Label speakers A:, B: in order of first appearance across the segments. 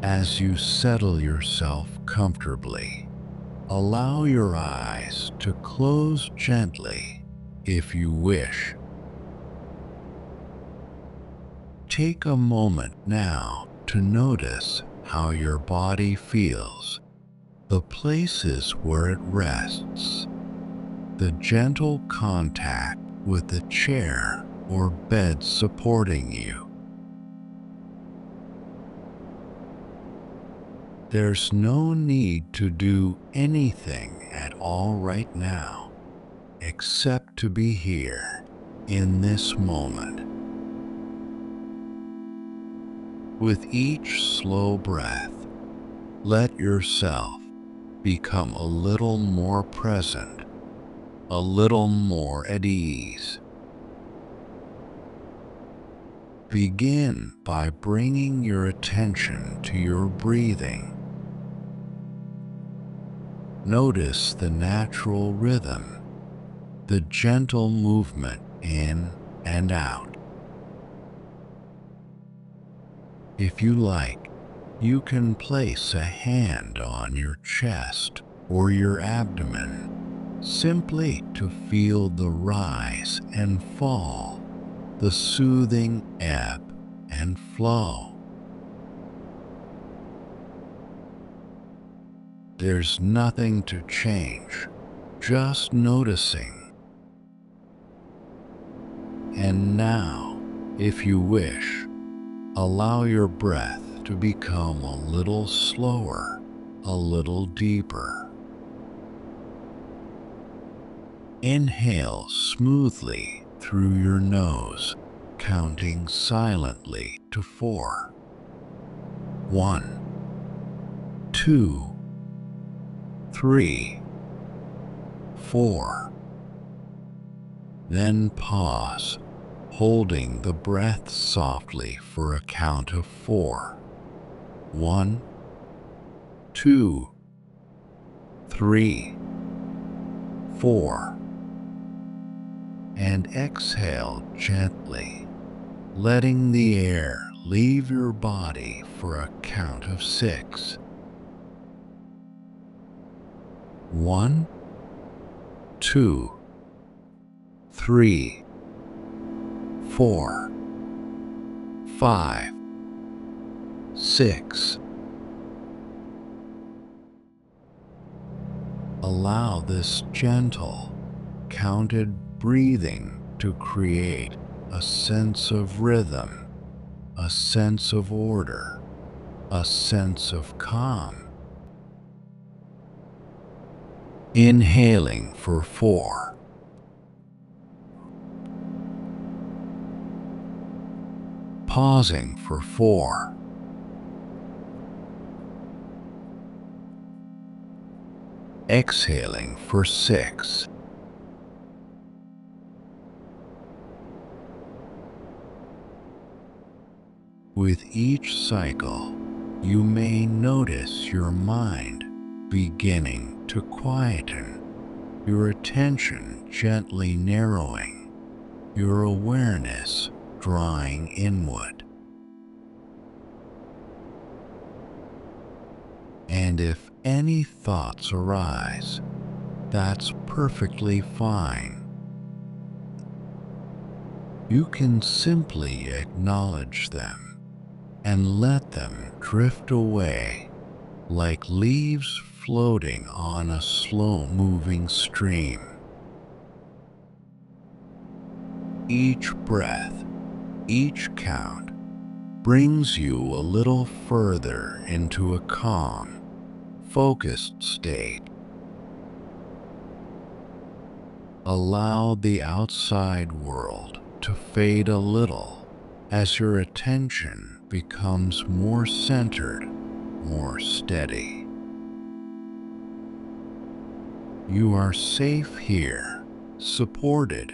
A: As you settle yourself comfortably, allow your eyes to close gently if you wish. Take a moment now to notice how your body feels, the places where it rests, the gentle contact with the chair or bed supporting you. There's no need to do anything at all right now, except to be here in this moment. With each slow breath, let yourself become a little more present, a little more at ease. Begin by bringing your attention to your breathing. Notice the natural rhythm, the gentle movement in and out. If you like, you can place a hand on your chest or your abdomen, simply to feel the rise and fall, the soothing ebb and flow. There's nothing to change, just noticing. And now, if you wish, allow your breath to become a little slower, a little deeper. Inhale smoothly through your nose, counting silently to 4. 1, 2, 3, 4. Then pause, holding the breath softly for a count of 4. 1, 2, 3, 4. And exhale gently, letting the air leave your body for a count of 6. 1, 2, 3, 4, 5, 6. Allow this gentle, counted breathing to create a sense of rhythm, a sense of order, a sense of calm. Inhaling for 4. Pausing for 4. Exhaling for 6. With each cycle, you may notice your mind beginning to quieten, your attention gently narrowing, your awareness drawing inward. And if any thoughts arise, that's perfectly fine. You can simply acknowledge them and let them drift away like leaves floating on a slow-moving stream. Each breath, each count, brings you a little further into a calm, focused state. Allow the outside world to fade a little as your attention becomes more centered, more steady. You are safe here, supported,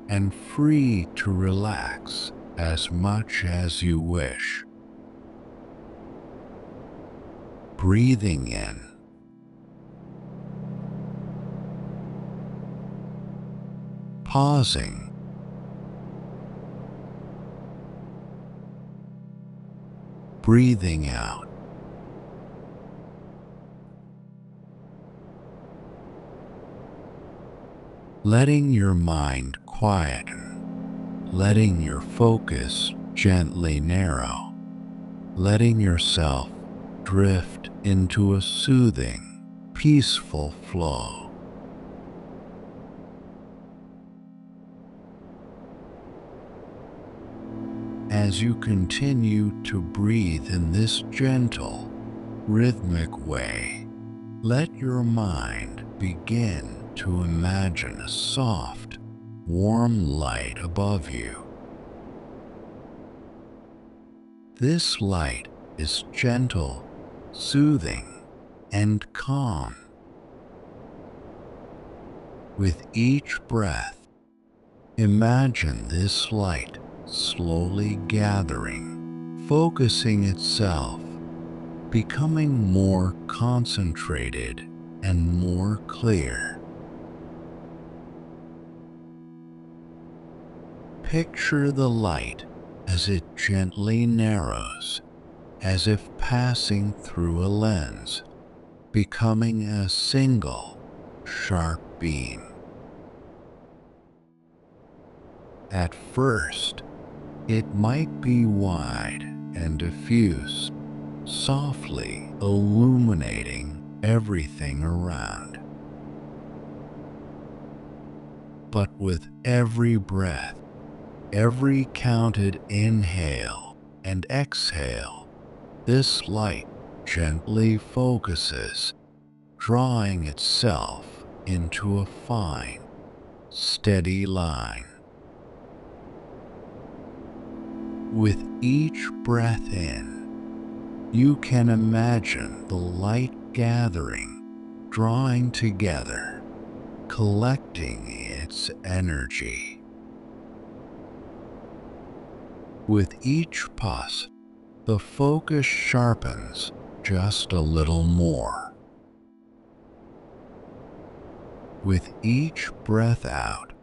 A: and free to relax as much as you wish. Breathing in. Pausing. Breathing out letting your mind quieten, letting your focus gently narrow, letting yourself drift into a soothing, peaceful flow. As you continue to breathe in this gentle, rhythmic way, let your mind begin to imagine a soft, warm light above you. This light is gentle, soothing, and calm. With each breath, imagine this light slowly gathering, focusing itself, becoming more concentrated and more clear. Picture the light as it gently narrows, as if passing through a lens, becoming a single, sharp beam. At first, it might be wide and diffuse, softly illuminating everything around. But with every breath, every counted inhale and exhale, this light gently focuses, drawing itself into a fine, steady line. With each breath in, you can imagine the light gathering, drawing together, collecting its energy. With each pause, the focus sharpens just a little more. With each breath out,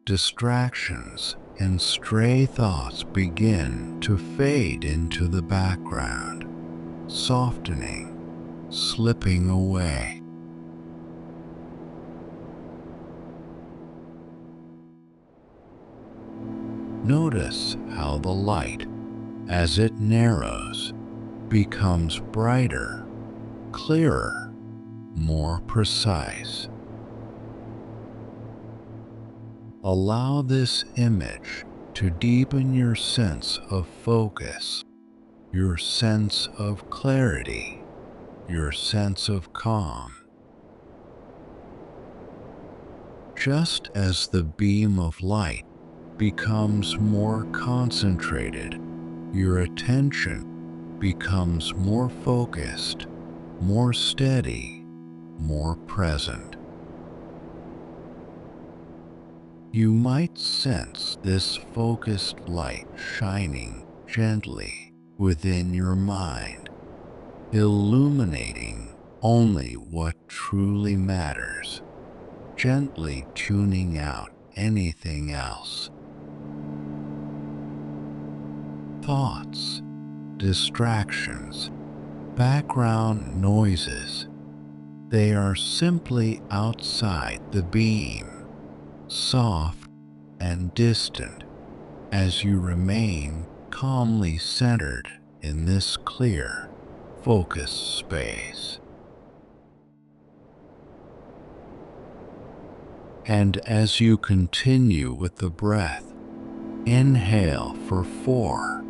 A: distractions and stray thoughts begin to fade into the background, softening, slipping away. Notice how the light, as it narrows, becomes brighter, clearer, more precise. Allow this image to deepen your sense of focus, your sense of clarity, your sense of calm. Just as the beam of light becomes more concentrated, your attention becomes more focused, more steady, more present. You might sense this focused light shining gently within your mind, illuminating only what truly matters, gently tuning out anything else. Thoughts, distractions, background noises, they are simply outside the beam, soft and distant, as you remain calmly centered in this clear, focused space. And as you continue with the breath, inhale for 4.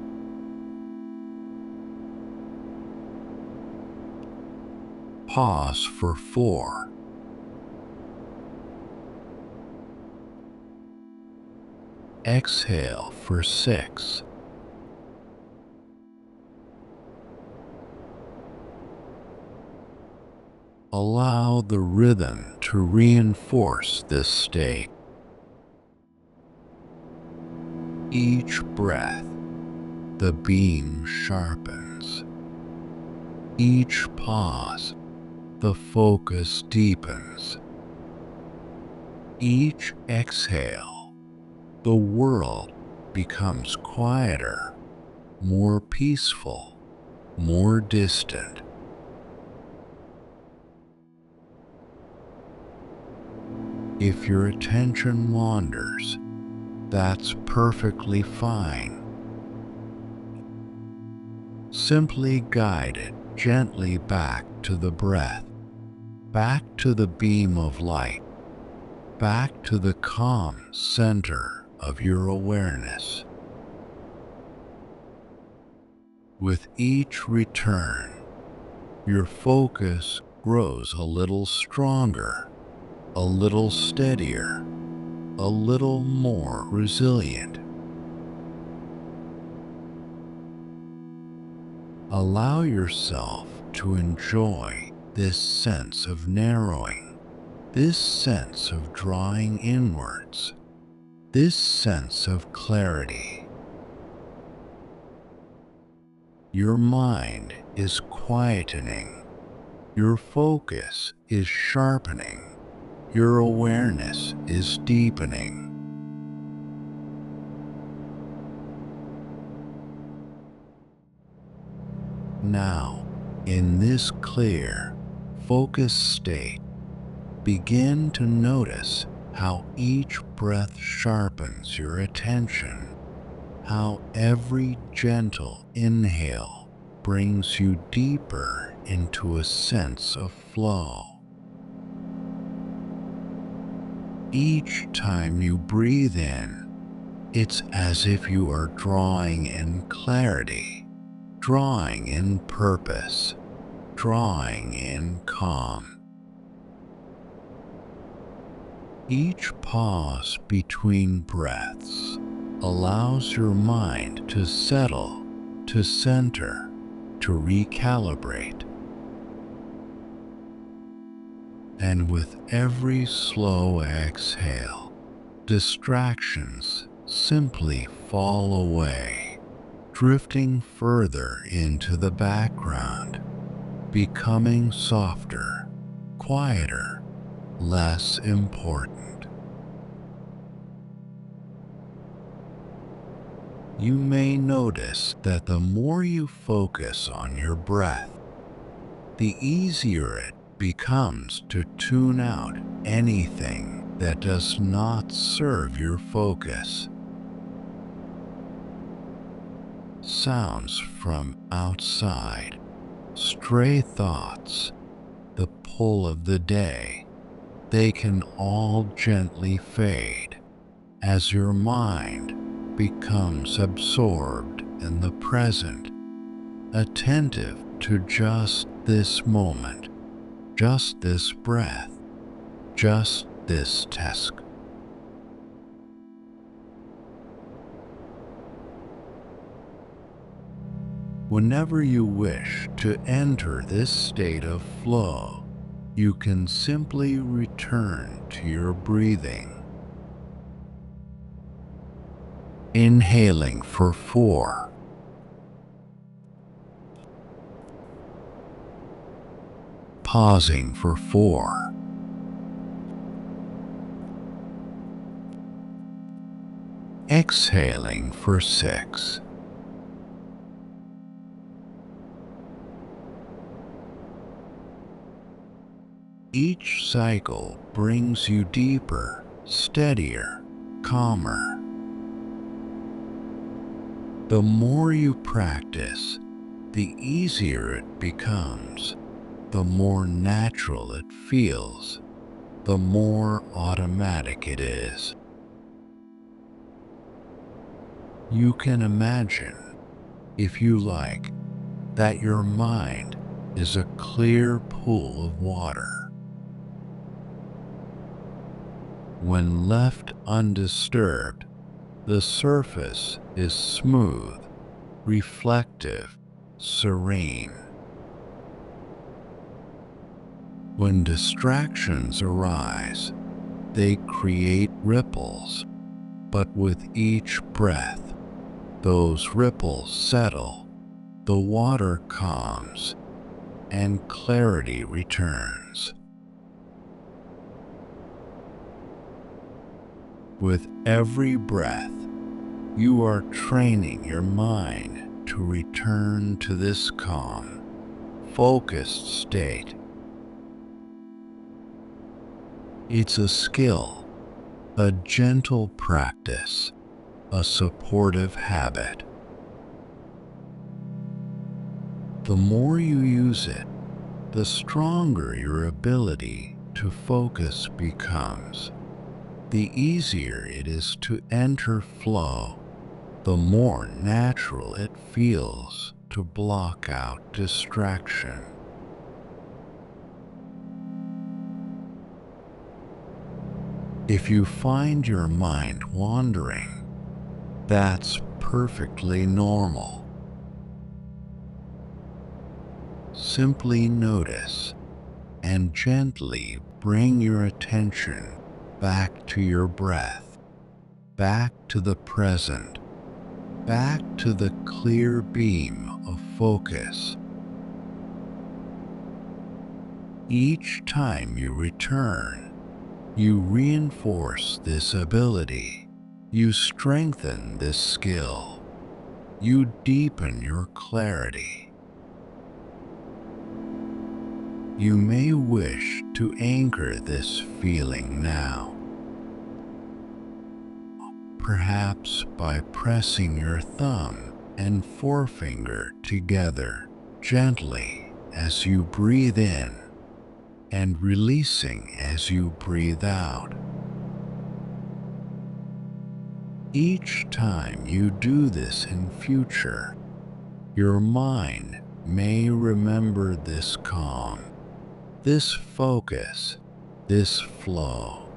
A: Pause for 4. Exhale for 6. Allow the rhythm to reinforce this state. Each breath, the beam sharpens. Each pause, the focus deepens. Each exhale, the world becomes quieter, more peaceful, more distant. If your attention wanders, that's perfectly fine. Simply guide it gently back to the breath, back to the beam of light, back to the calm center of your awareness. With each return, your focus grows a little stronger, a little steadier, a little more resilient. Allow yourself to enjoy this sense of narrowing, this sense of drawing inwards, this sense of clarity. Your mind is quietening, your focus is sharpening, your awareness is deepening. Now, in this clear, focused state, begin to notice how each breath sharpens your attention, how every gentle inhale brings you deeper into a sense of flow. Each time you breathe in, it's as if you are drawing in clarity, drawing in purpose, drawing in calm. Each pause between breaths allows your mind to settle, to center, to recalibrate. And with every slow exhale, distractions simply fall away, drifting further into the background, becoming softer, quieter, less important. You may notice that the more you focus on your breath, the easier it becomes to tune out anything that does not serve your focus. Sounds from outside, stray thoughts, the pull of the day, they can all gently fade as your mind becomes absorbed in the present, attentive to just this moment, just this breath, just this task. Whenever you wish to enter this state of flow, you can simply return to your breathing. Inhaling for 4. Pausing for 4. Exhaling for 6. Each cycle brings you deeper, steadier, calmer. The more you practice, the easier it becomes, the more natural it feels, the more automatic it is. You can imagine, if you like, that your mind is a clear pool of water. When left undisturbed, the surface is smooth, reflective, serene. When distractions arise, they create ripples, but with each breath, those ripples settle, the water calms, and clarity returns. With every breath, you are training your mind to return to this calm, focused state. It's a skill, a gentle practice, a supportive habit. The more you use it, the stronger your ability to focus becomes. The easier it is to enter flow, the more natural it feels to block out distraction. If you find your mind wandering, that's perfectly normal. Simply notice and gently bring your attention back to your breath, back to the present, back to the clear beam of focus. Each time you return, you reinforce this ability, you strengthen this skill, you deepen your clarity. You may wish to anchor this feeling now, perhaps by pressing your thumb and forefinger together gently as you breathe in and releasing as you breathe out. Each time you do this in future, your mind may remember this calm, this focus, this flow.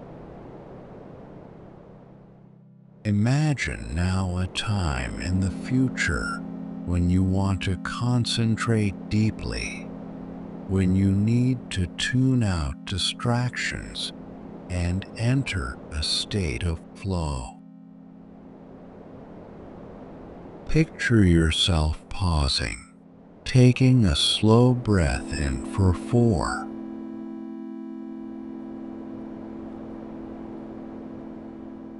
A: Imagine now a time in the future when you want to concentrate deeply, when you need to tune out distractions and enter a state of flow. Picture yourself pausing, taking a slow breath in for 4,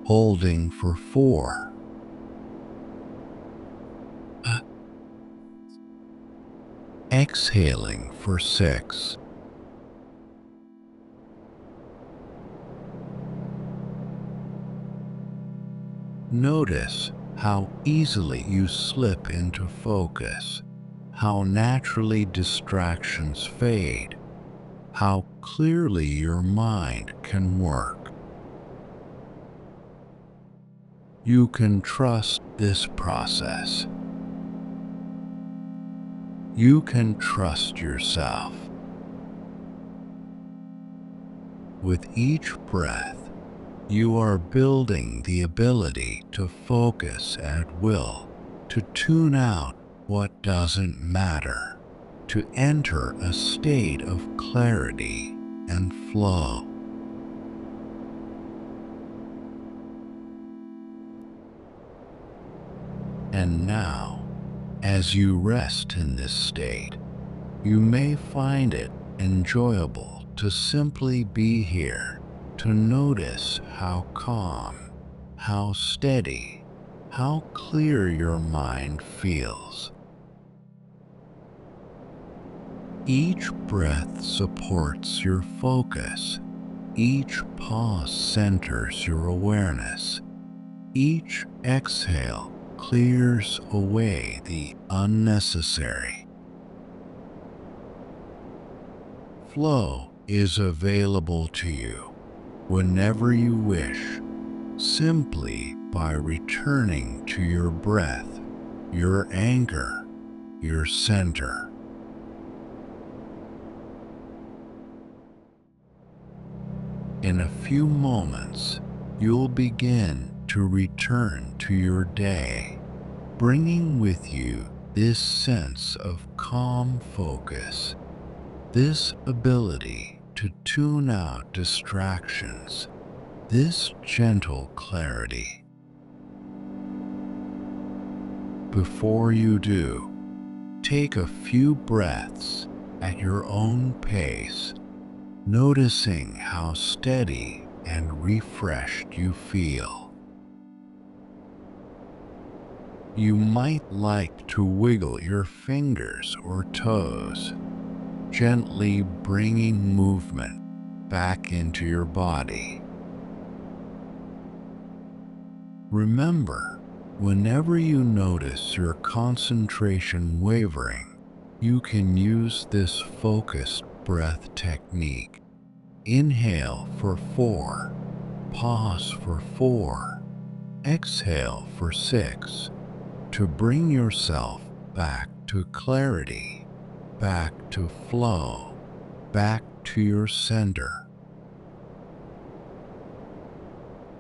A: holding for 4, exhaling for 6, notice how easily you slip into focus, how naturally distractions fade, how clearly your mind can work. You can trust this process. You can trust yourself. With each breath, you are building the ability to focus at will, to tune out what doesn't matter, to enter a state of clarity and flow. And now, as you rest in this state, you may find it enjoyable to simply be here, to notice how calm, how steady, how clear your mind feels. Each breath supports your focus. Each pause centers your awareness. Each exhale clears away the unnecessary. Flow is available to you whenever you wish, simply by returning to your breath, your anchor, your center. In a few moments, you'll begin to return to your day, bringing with you this sense of calm focus, this ability to tune out distractions, this gentle clarity. Before you do, take a few breaths at your own pace, noticing how steady and refreshed you feel. You might like to wiggle your fingers or toes, gently bringing movement, back into your body. Remember, whenever you notice your concentration wavering, you can use this focused breath technique. Inhale for 4, pause for 4, exhale for 6, to bring yourself back to clarity, back to flow, back to your center.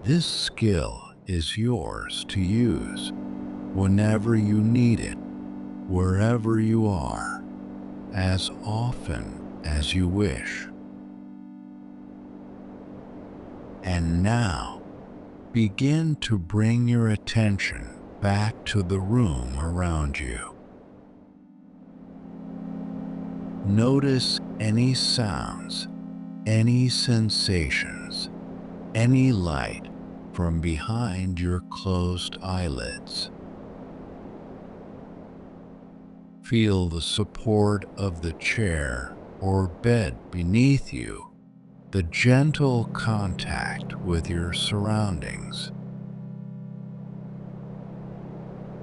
A: This skill is yours to use whenever you need it, wherever you are, as often as you wish. And now, begin to bring your attention back to the room around you. Notice any sounds, any sensations, any light from behind your closed eyelids. Feel the support of the chair or bed beneath you, the gentle contact with your surroundings.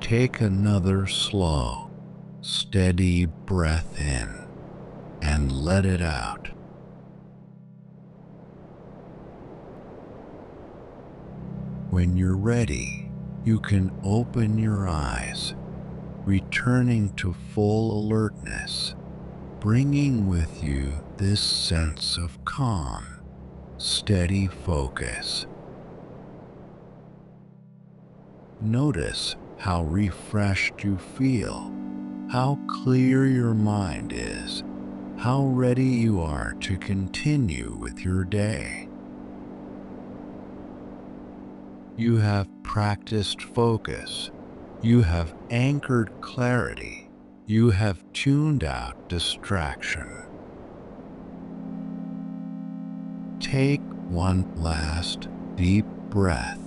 A: Take another slow, steady breath in and let it out. When you're ready, you can open your eyes, returning to full alertness, bringing with you this sense of calm, steady focus. Notice how refreshed you feel, how clear your mind is, how ready you are to continue with your day. You have practiced focus. You have anchored clarity. You have tuned out distraction. Take one last deep breath,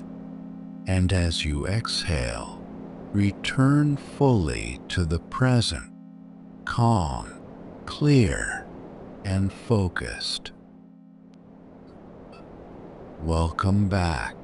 A: and as you exhale, return fully to the present, calm, clear, and focused. Welcome back.